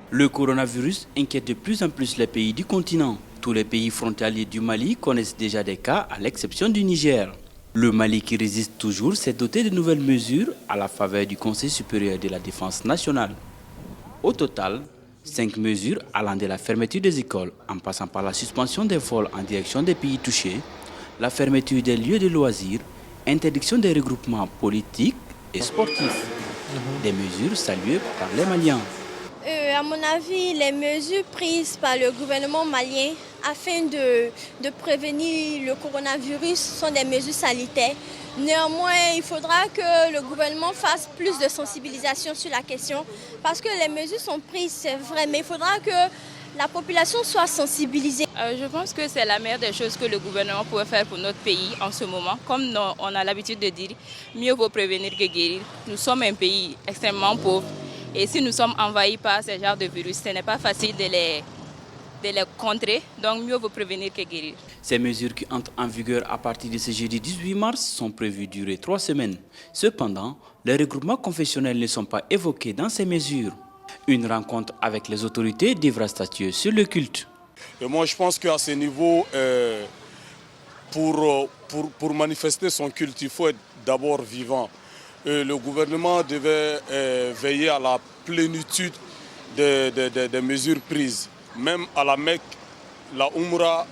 Le coronavirus inquiète de plus en plus les pays du continent. Tous les pays frontaliers du Mali connaissent déjà des cas, à l'exception du Niger. Le Mali, qui résiste toujours, s'est doté de nouvelles mesures à la faveur du Conseil supérieur de la défense nationale. Au total, 5 mesures allant de la fermeture des écoles, en passant par la suspension des vols en direction des pays touchés, la fermeture des lieux de loisirs, interdiction des regroupements politiques et sportifs. Des mesures saluées par les Maliens. À mon avis, les mesures prises par le gouvernement malien afin de prévenir le coronavirus sont des mesures sanitaires. Néanmoins, il faudra que le gouvernement fasse plus de sensibilisation sur la question parce que les mesures sont prises, c'est vrai, mais il faudra que la population soit sensibilisée. Je pense que c'est la meilleure des choses que le gouvernement pourrait faire pour notre pays en ce moment. Comme on a l'habitude de dire, mieux vaut prévenir que guérir. Nous sommes un pays extrêmement pauvre. Et si nous sommes envahis par ce genre de virus, ce n'est pas facile de les contrer, donc mieux vaut prévenir que guérir. Ces mesures qui entrent en vigueur à partir de ce jeudi 18 mars sont prévues durer 3 semaines. Cependant, les regroupements confessionnels ne sont pas évoqués dans ces mesures. Une rencontre avec les autorités devra statuer sur le culte. Et moi je pense qu'à ce niveau, pour manifester son culte, il faut être d'abord vivant. Le gouvernement devait veiller à la plénitude des mesures prises. Même à la Mecque, la Umrah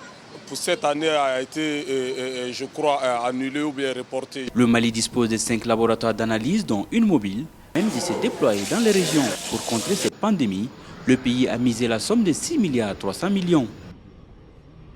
pour cette année a été, je crois, annulée ou bien reportée. Le Mali dispose de 5 laboratoires d'analyse, dont une mobile. Même de se déployer dans les régions pour contrer cette pandémie, le pays a misé la somme de 6,3 milliards.